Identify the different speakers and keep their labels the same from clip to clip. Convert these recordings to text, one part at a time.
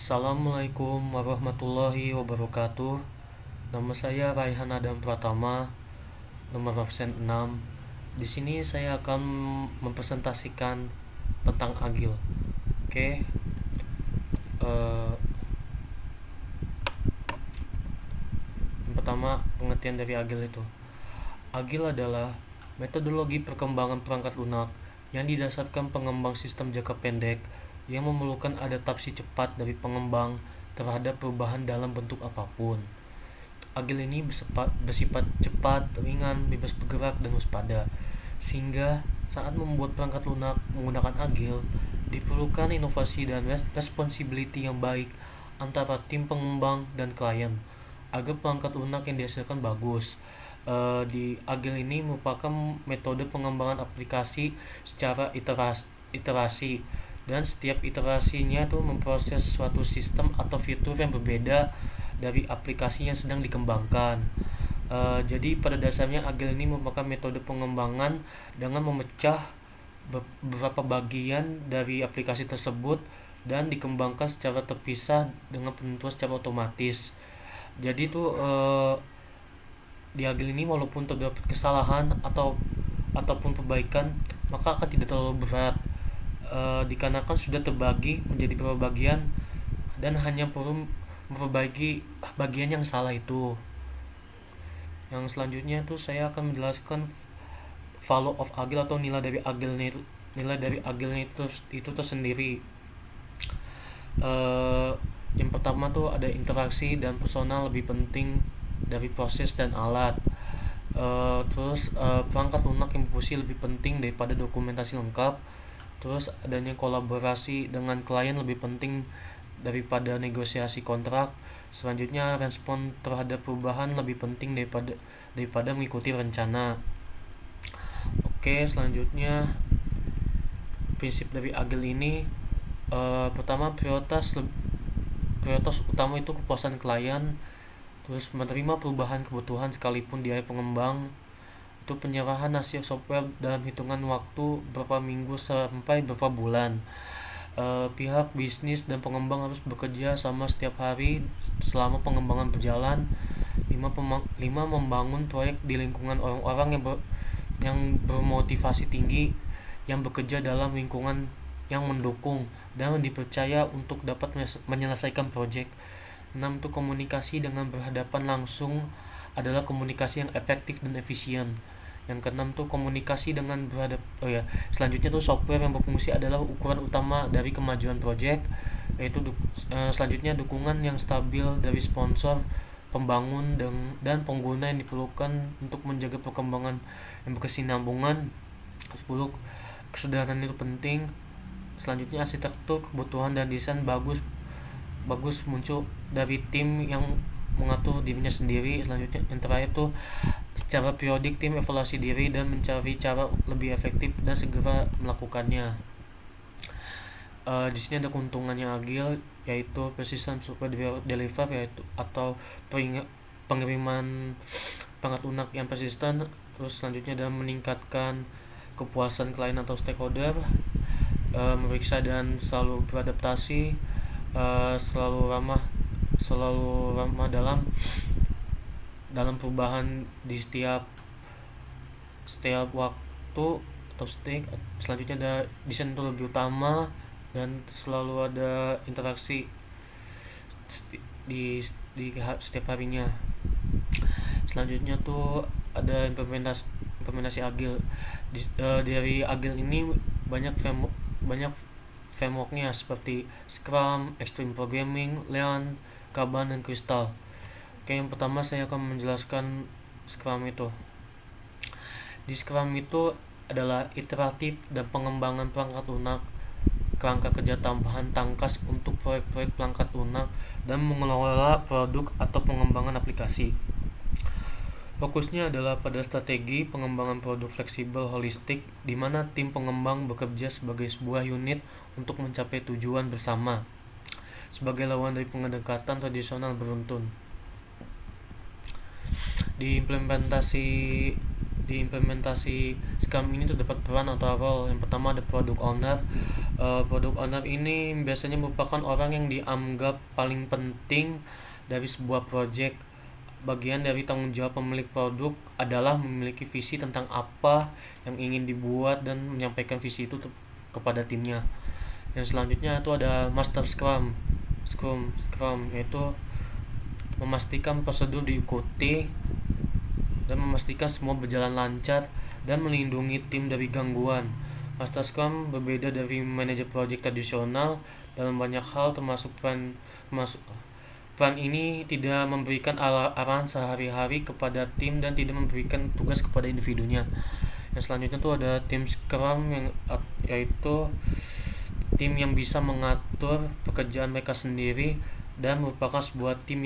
Speaker 1: Assalamualaikum warahmatullahi wabarakatuh. Nama saya Raihan Adam Pratama, nomor absen 6. Di sini saya akan mempresentasikan tentang agil. Oke. Eh, yang pertama, pengertian dari agil itu. Agil adalah metodologi perkembangan perangkat lunak yang didasarkan pengembang sistem jangka pendek yang memerlukan adaptasi cepat dari pengembang terhadap perubahan dalam bentuk apapun. Agil ini bersifat cepat, ringan, bebas bergerak, dan waspada. Sehingga saat membuat perangkat lunak menggunakan agil, diperlukan inovasi dan responsibility yang baik antara tim pengembang dan klien agar perangkat lunak yang dihasilkan bagus. Di agil ini merupakan metode pengembangan aplikasi secara iterasi, dan setiap iterasinya itu memproses suatu sistem atau fitur yang berbeda dari aplikasi yang sedang dikembangkan. Jadi pada dasarnya agil ini merupakan metode pengembangan dengan memecah beberapa bagian dari aplikasi tersebut dan dikembangkan secara terpisah dengan penentuan secara otomatis. Jadi itu di agil ini walaupun terdapat kesalahan ataupun perbaikan, maka akan tidak terlalu berat dikarenakan sudah terbagi menjadi beberapa bagian dan hanya perlu memperbaiki bagian yang salah itu. Yang selanjutnya itu saya akan menjelaskan value of agil atau nilai dari agilnya itu tersendiri. Yang pertama tuh ada interaksi dan personal lebih penting dari proses dan alat. Perangkat lunak yang berfungsi lebih penting daripada dokumentasi lengkap. Terus adanya kolaborasi dengan klien lebih penting daripada negosiasi kontrak. Selanjutnya respon terhadap perubahan lebih penting daripada mengikuti rencana. Oke, selanjutnya prinsip dari agil ini, pertama prioritas utama itu kepuasan klien. Terus menerima perubahan kebutuhan sekalipun dia pengembang. Itu penyerahan hasil software dalam hitungan waktu beberapa minggu sampai beberapa bulan. Pihak bisnis dan pengembang harus bekerja sama setiap hari selama pengembangan berjalan. 5 membangun proyek di lingkungan orang-orang yang bermotivasi tinggi, yang bekerja dalam lingkungan yang mendukung dan dipercaya untuk dapat menyelesaikan proyek. 6 itu komunikasi dengan berhadapan langsung adalah komunikasi yang efektif dan efisien. Yang keenam tuh komunikasi dengan selanjutnya tuh software yang berfungsi adalah ukuran utama dari kemajuan proyek. Yaitu selanjutnya dukungan yang stabil dari sponsor, pembangun dan pengguna yang diperlukan untuk menjaga perkembangan yang berkesinambungan. 10 kesederhanaan itu penting. Selanjutnya arsitektur, kebutuhan dan desain bagus muncul dari tim yang mengatur dirinya sendiri. Selanjutnya yang terakhir tuh secara periodik tim evaluasi diri dan mencari cara lebih efektif dan segera melakukannya. Di sini ada keuntungannya agil, yaitu persistent software deliver, yaitu atau pengiriman perangkat lunak yang persisten. Terus selanjutnya adalah meningkatkan kepuasan klien atau stakeholder, memeriksa dan selalu beradaptasi, selalu ramah dalam perubahan di setiap waktu atau stage. Selanjutnya ada desain itu lebih utama dan selalu ada interaksi di setiap harinya. Selanjutnya tuh ada implementasi agil. Dari agil ini banyak frameworknya seperti Scrum, Extreme Programming, Lean, Kanban, dan Crystal. Oke, yang pertama saya akan menjelaskan Scrum itu. Di Scrum itu adalah iteratif dan pengembangan perangkat lunak, kerangka kerja tambahan tangkas untuk proyek-proyek perangkat lunak dan mengelola produk atau pengembangan aplikasi. Fokusnya adalah pada strategi pengembangan produk fleksibel holistik, di mana tim pengembang bekerja sebagai sebuah unit untuk mencapai tujuan bersama, sebagai lawan dari pendekatan tradisional beruntun. Di implementasi Scrum ini terdapat peran atau role. Yang pertama ada product owner. Produk owner ini biasanya merupakan orang yang dianggap paling penting dari sebuah project. Bagian dari tanggung jawab pemilik produk adalah memiliki visi tentang apa yang ingin dibuat dan menyampaikan visi itu kepada timnya. Yang selanjutnya itu ada Master Scrum yaitu memastikan prosedur diikuti dan memastikan semua berjalan lancar dan melindungi tim dari gangguan. Master Scrum berbeda dari manajer project tradisional dalam banyak hal, termasuk peran ini tidak memberikan arahan sehari-hari kepada tim dan tidak memberikan tugas kepada individunya. Yang selanjutnya tuh ada tim Scrum yaitu tim yang bisa mengatur pekerjaan mereka sendiri dan merupakan sebuah tim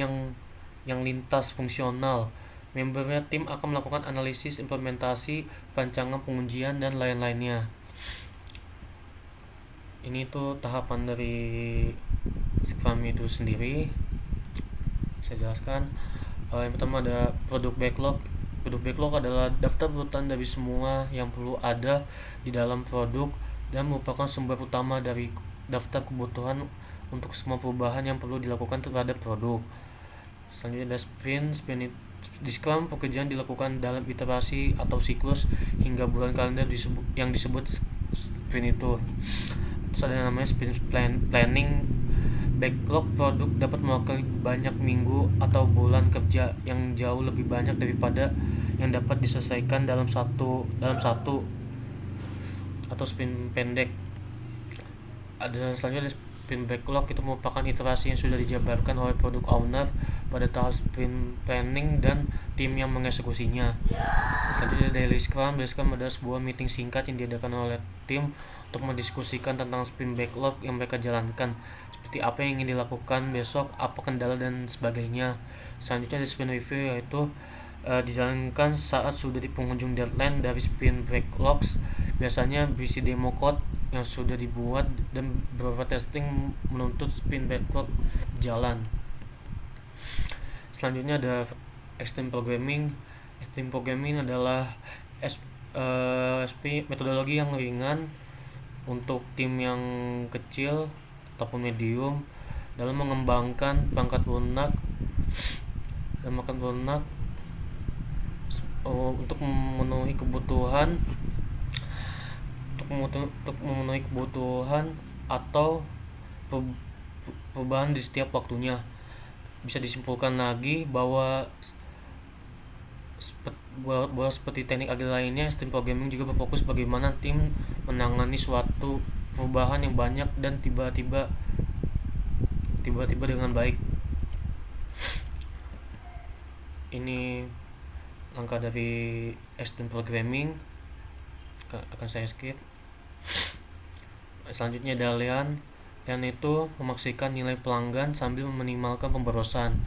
Speaker 1: yang lintas fungsional. Membernya tim akan melakukan analisis, implementasi, rancangan pengujian, dan lain-lainnya. Ini tuh tahapan dari Scrum itu sendiri. Saya jelaskan. Yang pertama ada produk backlog. Produk backlog adalah daftar urutan dari semua yang perlu ada di dalam produk dan merupakan sumber utama dari daftar kebutuhan untuk semua perubahan yang perlu dilakukan terhadap produk. Selanjutnya ada sprint. Di Scrum, pekerjaan dilakukan dalam iterasi atau siklus hingga bulan kalender yang disebut sprint itu. Terus ada yang namanya sprint planning. Backlog produk dapat mewakili banyak minggu atau bulan kerja yang jauh lebih banyak daripada yang dapat diselesaikan dalam satu atau sprint pendek. Ada selanjutnya sprint backlog, itu merupakan iterasi yang sudah dijabarkan oleh product owner pada tahap sprint planning dan tim yang mengeksekusinya. Selanjutnya Daily Scrum. Daily Scrum adalah sebuah meeting singkat yang diadakan oleh tim untuk mendiskusikan tentang sprint backlog yang mereka jalankan, seperti apa yang ingin dilakukan besok, apa kendala, dan sebagainya. Selanjutnya ada sprint review, yaitu dijalankan saat sudah di penghujung deadline dari sprint backlogs. Biasanya berisi demo code yang sudah dibuat dan beberapa testing menuntut sprint backlog jalan. Selanjutnya ada Extreme Programming. Extreme Programming adalah metodologi yang ringan untuk tim yang kecil ataupun medium dalam mengembangkan perangkat lunak untuk memenuhi kebutuhan atau perubahan di setiap waktunya. Bisa disimpulkan lagi bahwa seperti teknik agile lainnya, Extreme Programming juga berfokus bagaimana tim menangani suatu perubahan yang banyak dan tiba-tiba dengan baik. Ini langkah dari Extreme Programming, akan saya skip. Selanjutnya ada Lean itu memaksikan nilai pelanggan sambil meminimalkan pemborosan.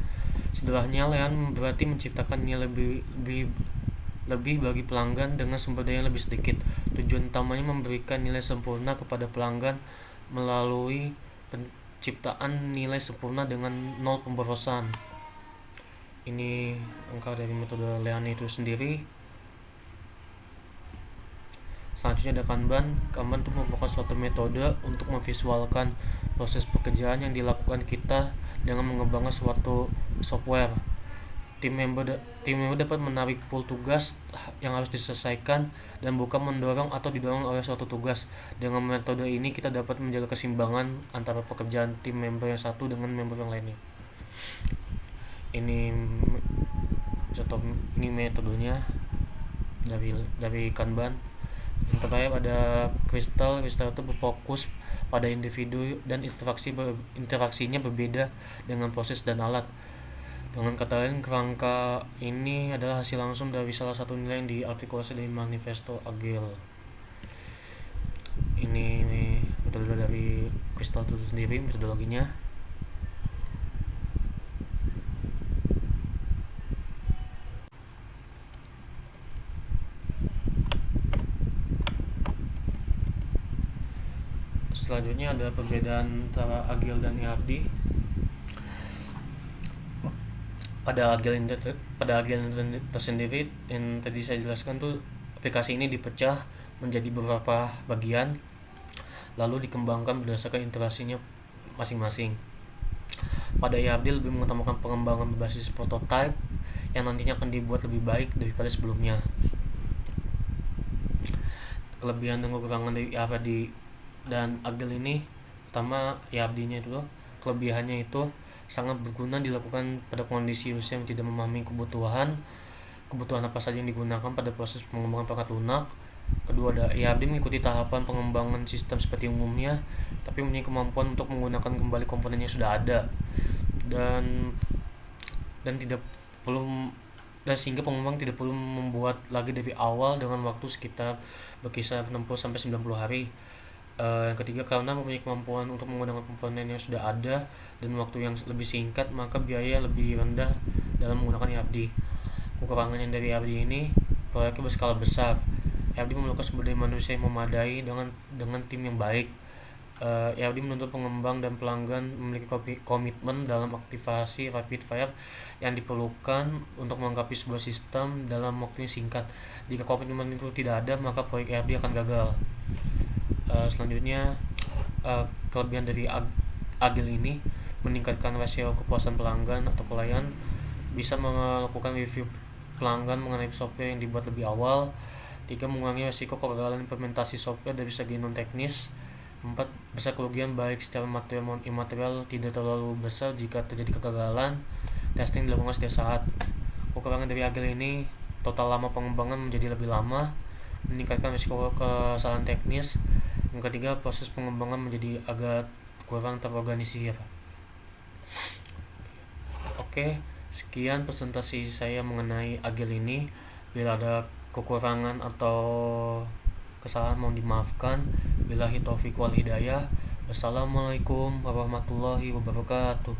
Speaker 1: Sederhananya, Lean berarti menciptakan nilai lebih bagi pelanggan dengan sumber daya yang lebih sedikit. Tujuan utamanya memberikan nilai sempurna kepada pelanggan melalui penciptaan nilai sempurna dengan nol pemborosan. Ini angka dari metode Lean itu sendiri. Selanjutnya ada Kanban. Kanban itu merupakan suatu metode untuk memvisualkan proses pekerjaan yang dilakukan kita dengan mengembangkan suatu software. Tim member dapat menarik pool tugas yang harus diselesaikan dan bukan mendorong atau didorong oleh suatu tugas. Dengan metode ini kita dapat menjaga keseimbangan antara pekerjaan tim member yang satu dengan member yang lainnya. Ini metodenya dari Kanban. Yang terakhir ada Crystal itu berfokus pada individu dan interaksinya berbeda dengan proses dan alat. Dengan kata lain, kerangka ini adalah hasil langsung dari salah satu nilai yang diartikulasi dari Manifesto Agile. Ini metode dari Crystal itu sendiri, metodologinya. Selanjutnya ada perbedaan antara Agile dan ERD. Pada Agile tersendiri yang tadi saya jelaskan tuh, aplikasi ini dipecah menjadi beberapa bagian. lalu dikembangkan berdasarkan interaksinya masing-masing. Pada IARD lebih mengutamakan pengembangan berbasis prototype yang nantinya akan dibuat lebih baik daripada sebelumnya. Kelebihan dan kekurangan dari IARD dan Agile ini, pertama IARD-nya itu kelebihannya itu sangat berguna dilakukan pada kondisi user yang tidak memahami kebutuhan apa saja yang digunakan pada proses pengembangan perangkat lunak. Kedua, IARD mengikuti tahapan pengembangan sistem seperti umumnya, tapi mempunyai kemampuan untuk menggunakan kembali komponen yang sudah ada dan tidak perlu dan sehingga pengembang tidak perlu membuat lagi dari awal dengan waktu sekitar berkisar 60-90 hari. Yang ketiga, karena mempunyai kemampuan untuk menggunakan komponen yang sudah ada dan waktu yang lebih singkat, maka biaya lebih rendah dalam menggunakan IARD. Kekurangannya dari IARD ini, proyeknya berskala besar. IARD memerlukan sumber daya manusia yang memadai dengan tim yang baik. IARD menuntut pengembang dan pelanggan memiliki komitmen dalam aktivasi rapid fire yang diperlukan untuk melengkapi sebuah sistem dalam waktu yang singkat. Jika komitmen itu tidak ada, maka proyek IARD akan gagal. Selanjutnya, kelebihan dari Agile ini meningkatkan rasio kepuasan pelanggan atau klien, bisa melakukan review pelanggan mengenai software yang dibuat lebih awal. 3. Mengurangi risiko kegagalan implementasi software dari segi non teknis. 4. Besar kerugian baik secara material maupun imaterial tidak terlalu besar jika terjadi kegagalan. Testing dilakukan setiap saat. Kekurangan dari Agile ini, total lama pengembangan menjadi lebih lama, meningkatkan risiko kesalahan teknis. Yang ketiga, proses pengembangan menjadi agak kurang terorganisir. Oke, sekian presentasi saya mengenai Agile ini. Bila ada kekurangan atau kesalahan mohon dimaafkan. Billahi taufiq wal hidayah. Wassalamualaikum warahmatullahi wabarakatuh.